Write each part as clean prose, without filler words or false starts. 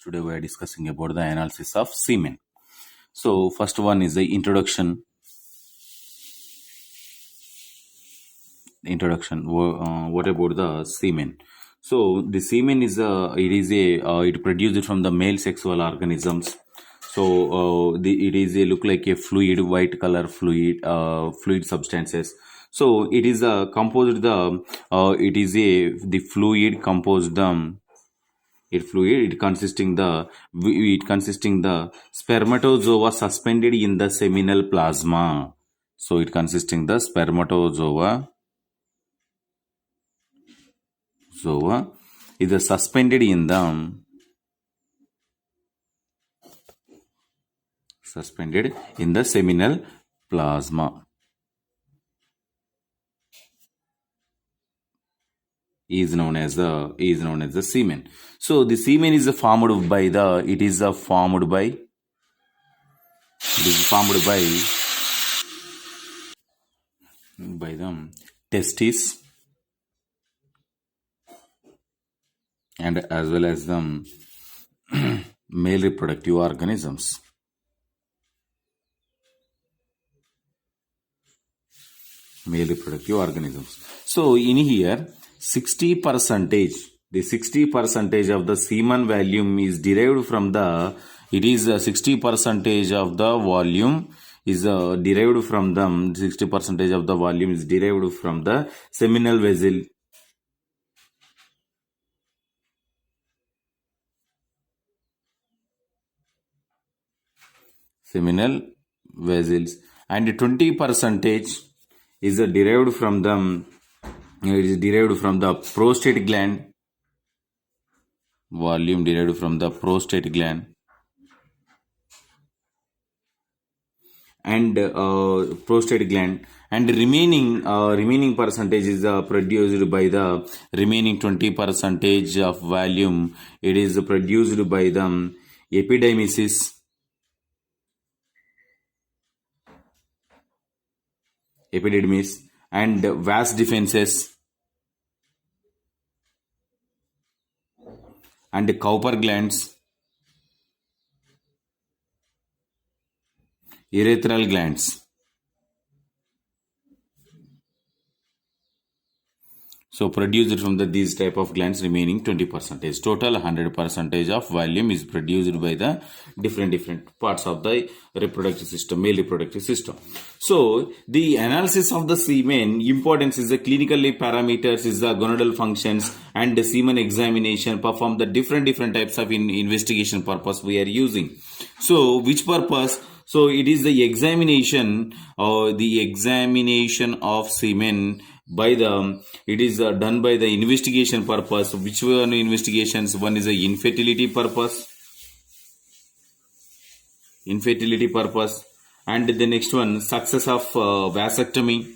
Today we are discussing about the analysis of semen. So first one is the introduction. What about the semen? So the semen is it produced from the male sexual organisms. So it is a look like a fluid, white color fluid substances. So it is composed the it is a the fluid composed it consisting the spermatozoa suspended in the seminal plasma. So it consisting the spermatozoa is suspended in the seminal plasma is known as the semen. So the semen is formed by the testis and as well as the male reproductive organisms. So in here 60% of the semen volume is derived from the 60% of the volume is derived from the 60% of the volume is derived from the seminal vessel. Seminal vessels and 20% is derived from the prostate gland. Volume derived from the prostate gland and remaining percentage is produced by the remaining 20% of volume. It is produced by the epidermis and vas deferens and Cowper glands, urethral glands. So produced from these type of glands, remaining 20%. Total 100% of volume is produced by the different parts of the reproductive system, male reproductive system. So the analysis of the semen importance is the clinically parameters, is the gonadal functions and the semen examination perform the different types of investigation purpose we are using. So which purpose? So it is the examination of semen it is done by the investigation purpose. Which one investigations? One is the infertility purpose, and the next one success of vasectomy,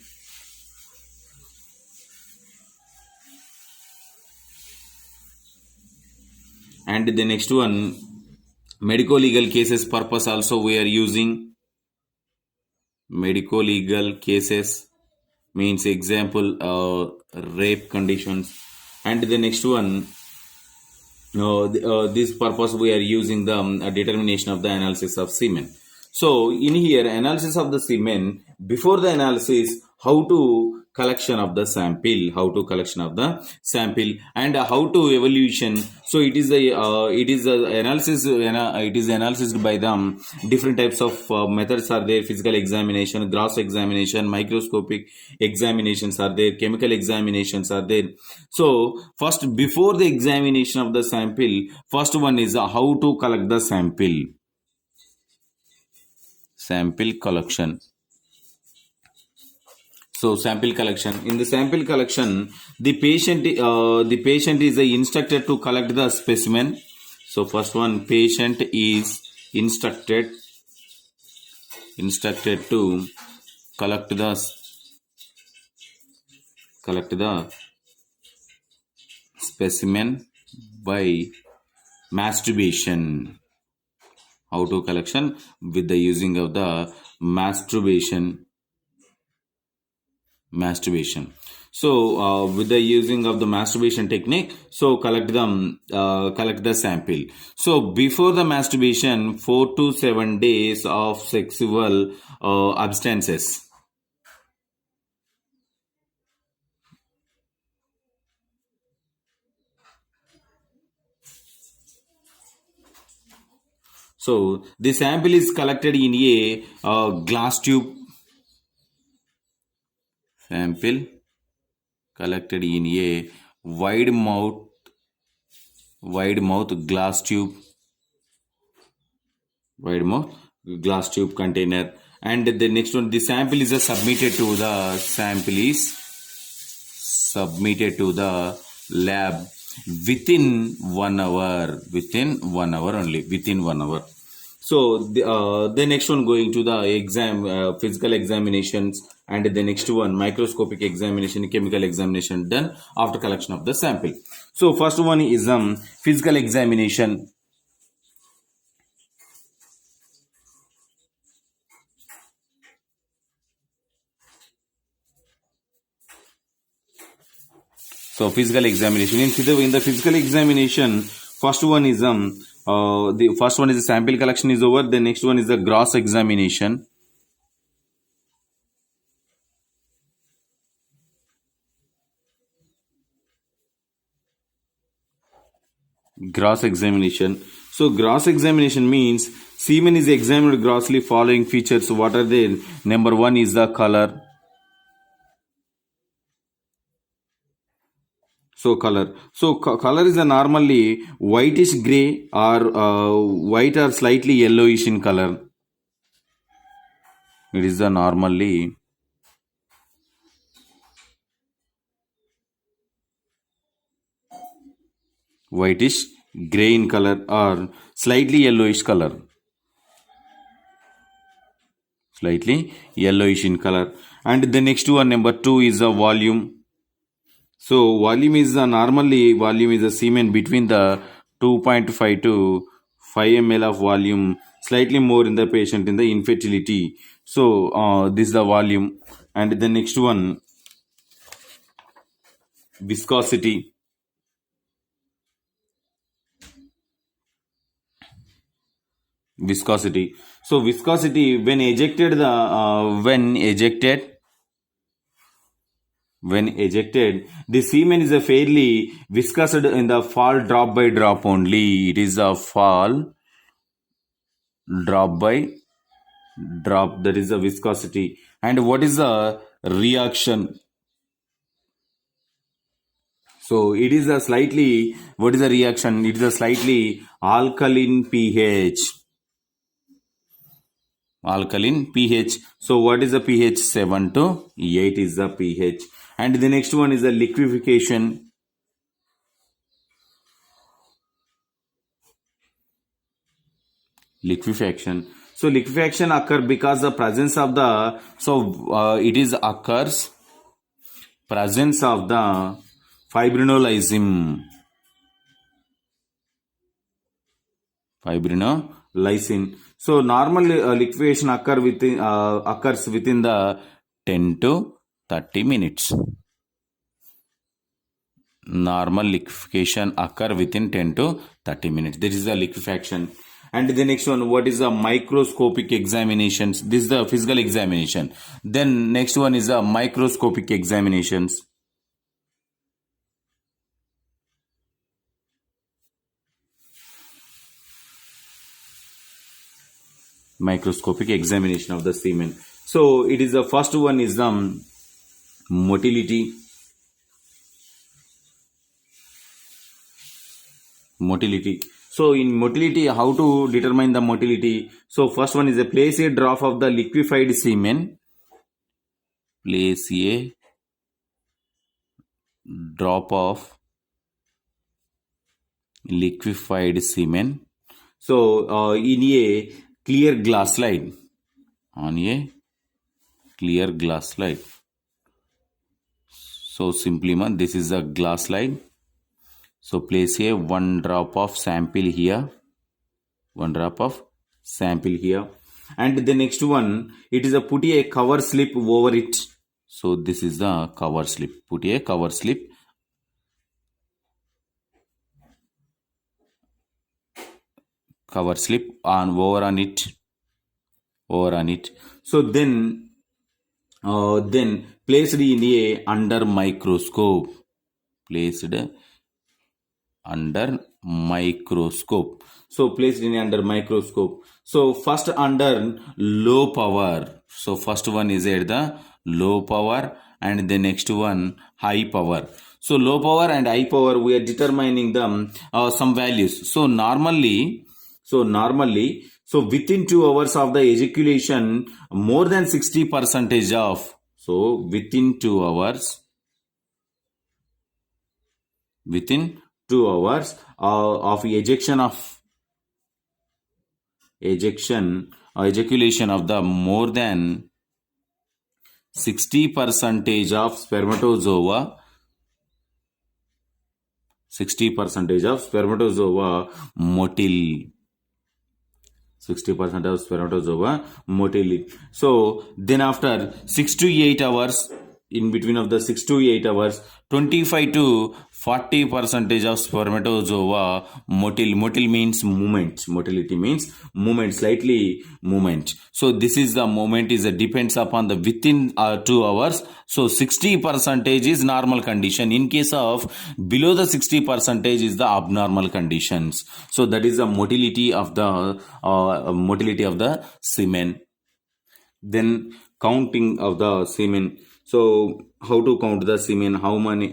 and the next one medico legal cases purpose also we are using. Medico legal cases means example rape conditions, and the next one this purpose we are using the determination of the analysis of semen. So in here analysis of the semen, before the analysis how to collection of the sample and how to evaluation. So it is analysis by the different types of methods are there. Physical examination, gross examination, microscopic examinations are there, chemical examinations are there. So first, before the examination of the sample, first one is how to collect the sample collection. So sample collection. In the sample collection, the patient is instructed to collect the specimen. So first one, patient is instructed to collect the specimen by masturbation. How to collection? With the using of the masturbation. So with the using of the masturbation technique, so collect the sample. So before the masturbation, 4 to 7 days of sexual abstinences. So the sample is collected in a glass tube. Sample collected in a wide mouth glass tube, wide mouth glass tube container. And the next one, the sample is submitted to the lab within 1 hour. Within 1 hour. So the next one, going to the physical examinations, and the next one, microscopic examination, chemical examination done after collection of the sample. So first one is physical examination. So physical examination. In the physical examination, first one is the first one is the sample collection is over. The next one is the gross examination. Gross examination. So gross examination means semen is examined grossly following features. What are they? Number one is the color. So color. So color is a normally whitish gray or white or slightly yellowish in color. It is the normally whitish gray in color or slightly yellowish color. Slightly yellowish in color. And the next one, number two, is the volume. So volume is a semen between the 2.5 to 5 ml of volume, slightly more in the patient in the infertility. So this is the volume. And the next one, viscosity. Viscosity. So viscosity when ejected, the semen is a fairly viscous in the fall drop by drop only. It is a fall drop by drop. That is the viscosity. And what is the reaction? So it is a slightly, what is the reaction? It is a slightly alkaline pH. Alkaline pH. So what is the pH? 7 to 8 is the pH. And the next one is the liquefaction. Liquefaction. So liquefaction occurs because the presence of the, it is occurs presence of the fibrinolysin. Fibrinolysin. So normal liquefaction occurs within the 10 to 30 minutes. Normal liquefaction occur within 10 to 30 minutes. This is the liquefaction. And the next one, what is the microscopic examinations? This is the physical examination. Then next one is the microscopic examinations. Microscopic examination of the semen. So it is the first one is the motility. Motility. So in motility, how to determine the motility? So first one is a place a drop of the liquefied semen. Place a drop of liquefied semen. So in a clear glass slide. On a clear glass slide. So simply this is a glass slide. So place a 1 drop of sample here. 1 drop of sample here. And the next one, it is a put a cover slip over it. So this is the cover slip. Put a cover slip. Cover slip on over on it. So then placed in a under microscope. Placed under microscope. So placed in under microscope. So first under low power. So first one is at the low power and the next one high power. So low power and high power, we are determining them some values. So normally, so within 2 hours of the ejaculation, more than 60% of, so within 2 hours, within 2 hours of ejaculation of the more than 60% of spermatozoa, 60% of spermatozoa motile. 60% of spermatozoa motile. So then after 6 to 8 hours, in between of the 6 to 8 hours, 25 to 40% of spermatozoa motile. Motile means movement. Motility means movement, slightly movement. So this is the moment is depends upon the within 2 hours. So 60% is normal condition. In case of below the 60% is the abnormal conditions. So that is the motility of the semen. Then counting of the semen. So how to count the semen? How many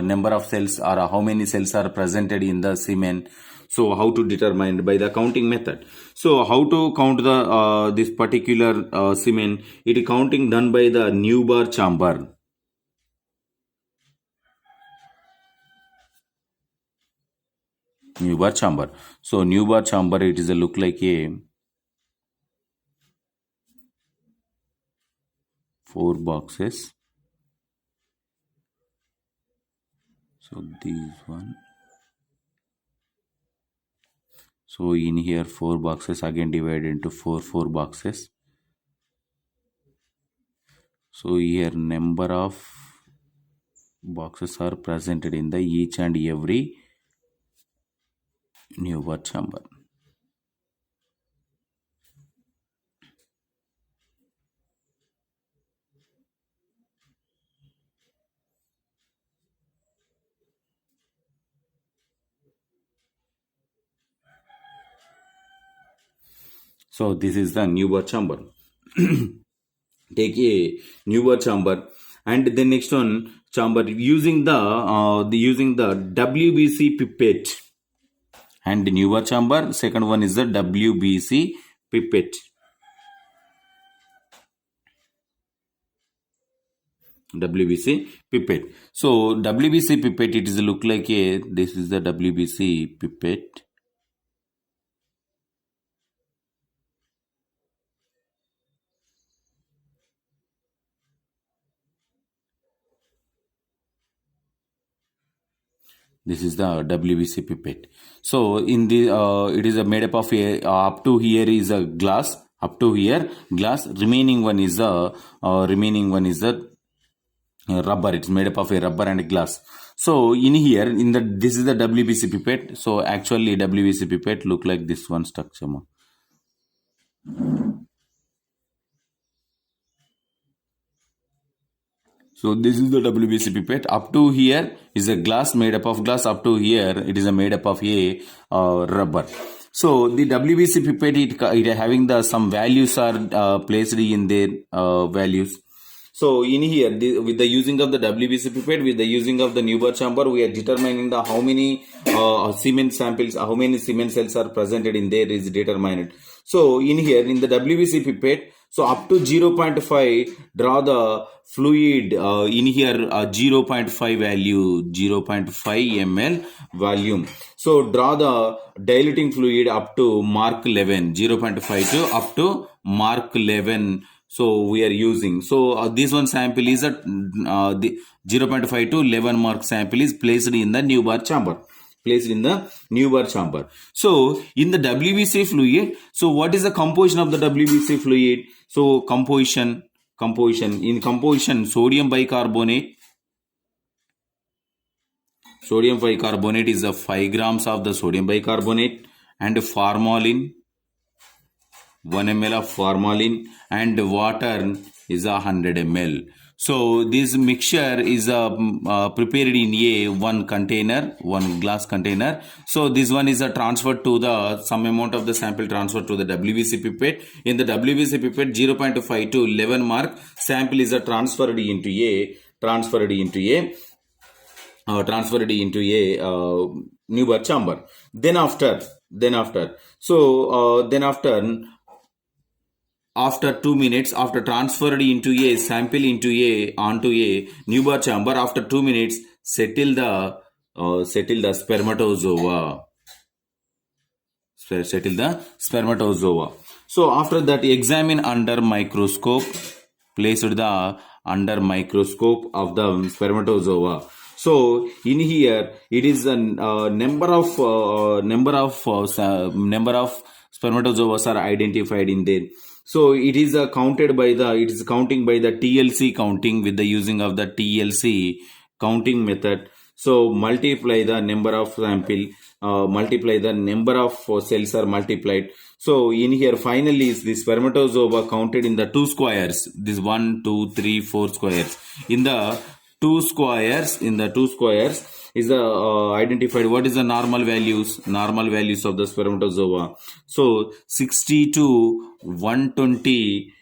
number of cells or how many cells are presented in the semen? So how to determine by the counting method? So how to count the this particular semen? It is counting done by the Neubauer chamber. Neubauer chamber. So Neubauer chamber, it is a look like a 4 boxes. So these one. So in here 4 boxes again divided into 4 boxes. So here number of boxes are presented in the each and every Neubauer chamber. So this is the Neubauer chamber. Take a Neubauer chamber, and the next one chamber using the WBC pipette. And the Neubauer chamber, second one is the WBC pipette. WBC pipette. So WBC pipette, it is look like a, this is the WBC pipette. This is the WBC pipette. So in the it is a made up of a up to here is a glass, up to here glass. Remaining one is the rubber. It's made up of a rubber and a glass. So in here in the this is the WBC pipette. So actually WBC pipette look like this one structure. So this is the WBC pipette. Up to here is a glass, made up of glass. Up to here it is a made up of a rubber. So the WBC pipette, it having the some values are placed in their values. So in here with the using of the WBC pipette, with the using of the Neubauer chamber, we are determining the how many semen samples, how many semen cells are presented in there is determined. So in here in the WBC pipette, so up to 0.5 draw the fluid in here 0.5 value, 0.5 ml volume. So draw the diluting fluid up to mark 11, 0.5 to up to mark 11. So we are using. So this one sample is the 0.5 to 11 mark sample is placed in the Neubauer chamber. So in the WBC fluid, so what is the composition of the WBC fluid? So composition composition. In composition, sodium bicarbonate is a 5 grams of the sodium bicarbonate, and formalin, 1 ml of formalin, and water is 100 ml. So this mixture is prepared in one glass container. So this one is transferred to some amount of the sample transferred to the WBC pipette. In the WBC pipette, 0.5 to 11 mark sample is transferred into a Neubauer chamber. Then after 2 minutes, after transferred into a sample onto a Neubauer chamber, after 2 minutes, settle the spermatozoa. So after that, examine under microscope. Placed the under microscope of the spermatozoa. So in here, it is a number of spermatozoa are identified in there. So it is counting by the TLC counting with the using of the TLC counting method. So multiply the number of sample, multiply the number of cells are multiplied. So in here finally is the spermatozoa counted in the 2 squares. This 1, 2, 3, 4 squares. In the 2 squares is identified what is the normal values of the spermatozoa. So 60 to 120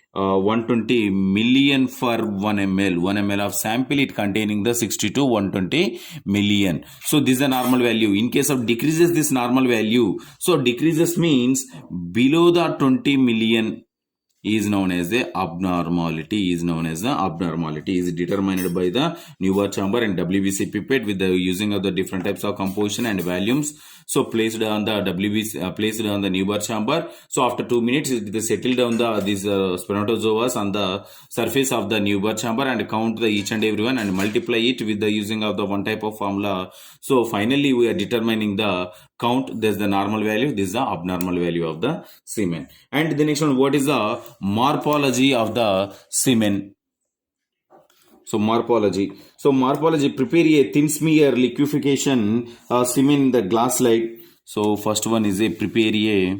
million for 1 ml of sample, it containing the 60 to 120 million. So this is the normal value. In case of decreases this normal value, so decreases means below the 20 million is known as the abnormality. Is determined by the Neubauer chamber and WBC pipette with the using of the different types of composition and volumes. So placed on the Neubauer chamber. So after 2 minutes, they settle down these spermatozoas on the surface of the Neubauer chamber and count each and every one and multiply it with the using of the one type of formula. So finally, we are determining the count. This is the normal value. This is the abnormal value of the semen. And the next one, what is the morphology of the semen? So morphology, prepare a thin smear liquefaction semen in the glass slide. So first one is prepare a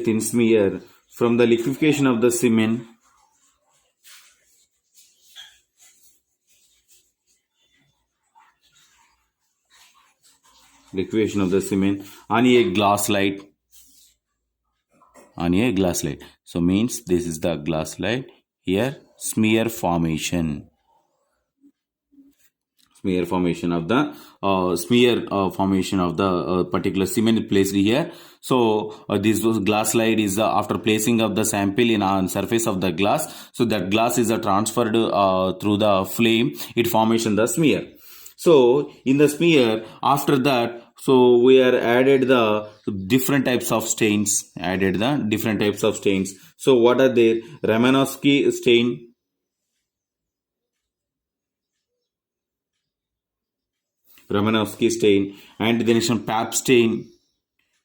thin smear from the liquefaction of the semen. Liquefaction of the semen on a glass slide. So means this is the glass slide. Here smear formation of the particular semen placed here. So this glass slide is after placing of the sample in on surface of the glass. So that glass is transferred through the flame. It formation the smear. So in the smear, after that, so we are added the different types of stains. So what are they? Romanowski stain, and then some Pap stain,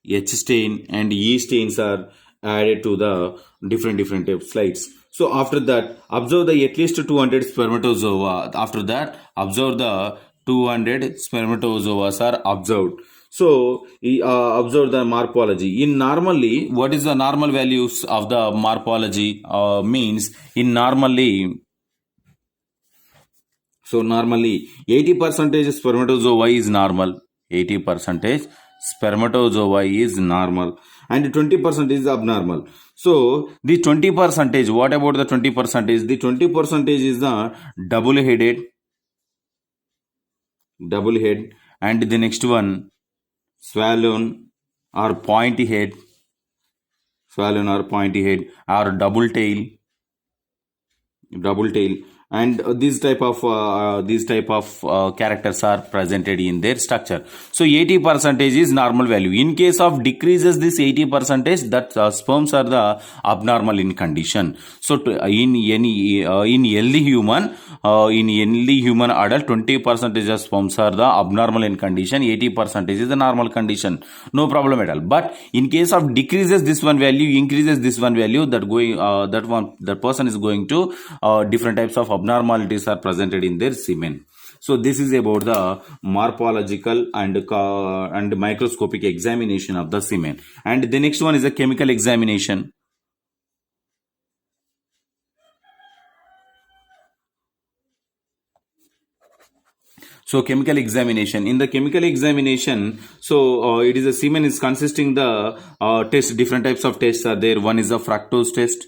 H stain, and E stains are added to the different type slides. So after that, observe the at least 200 spermatozoa. After that, observe the 200 spermatozoa are observed. So observe the morphology. In normally, what is the normal values of the morphology? Means in normally. So normally 80% spermatozoa is normal. 80% spermatozoa is normal, and 20% is abnormal. So the 20%, what about the 20%? The 20% is the double head, and the next one swollen or pointy head, or double tail, and these type of characters are presented in their structure. So 80% is normal value. In case of decreases this 80%, that sperms are the abnormal in condition. So in healthy human, in any human adult, 20% of sperms are the abnormal in condition, 80% is the normal condition. No problem at all. But in case of decreases this one value, increases this one value, that person is going to different types of abnormalities are presented in their semen. So this is about the morphological and microscopic examination of the semen. And the next one is a chemical examination. So chemical examination. In the chemical examination, so it is a semen is consisting the test. Different types of tests are there. One is a fructose test.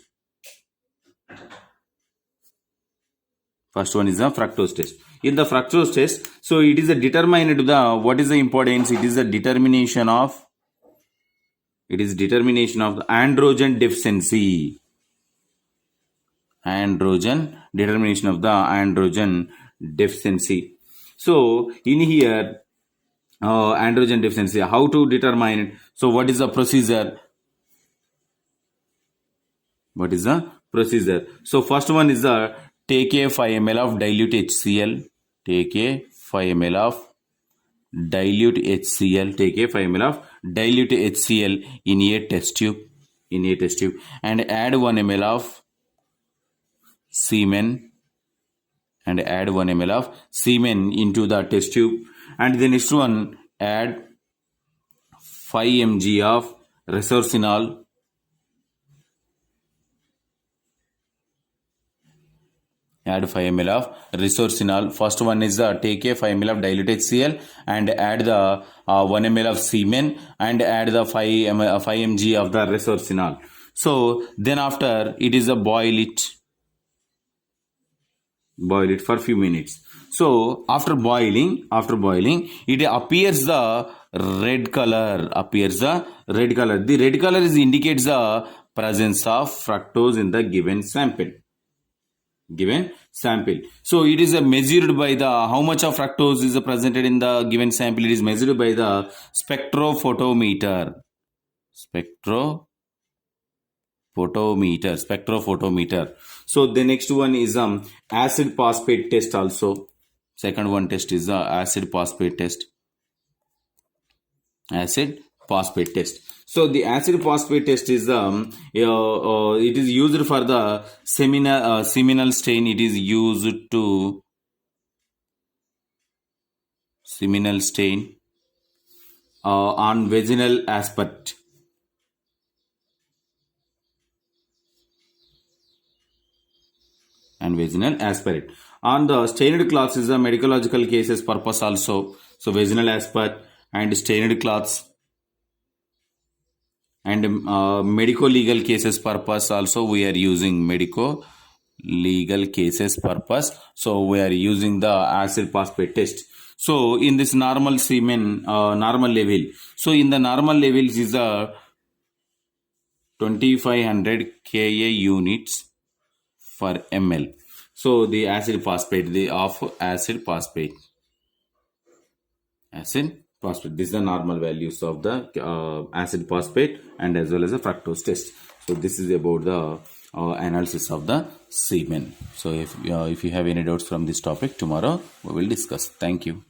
First one is the fructose test. In the fructose test, so it is a determined the what is the importance? It is a determination of the androgen deficiency. Determination of the androgen deficiency. So in here, androgen deficiency, how to determine it? So what is the procedure? So first one is the take a 5 ml of dilute HCl. Take a 5 ml of dilute HCl in a test tube. And add 1 ml of semen. Into the test tube. And the next one, add 5 mg of resorcinol. Add 5 ml of resorcinol. First one is take a 5 ml of dilute HCl and add the 1 ml of semen and add the 5 mg of the resorcinol. So then after it is boil it for few minutes. So after boiling, it appears the red color. The red color indicates the presence of fructose in the given sample. So it is measured by the how much of fructose is presented in the given sample. It is measured by the spectrophotometer. So the next one is acid phosphate test also. Second one test is the acid phosphate test. So the acid phosphate test is it is used for the seminal stain. It is used to seminal stain on vaginal aspect. On the stained cloths is the medicological cases purpose also. So vaginal aspect and stained cloths. And medico-legal cases purpose also we are using medico-legal cases purpose. So we are using the acid phosphate test. So in this normal semen, normal level. So in the normal levels is 2500 Ka units per ml. So the acid phosphate. This is the normal values of the acid phosphate and as well as the fructose test. So this is about the analysis of the semen. So if you have any doubts from this topic, tomorrow we will discuss. Thank you.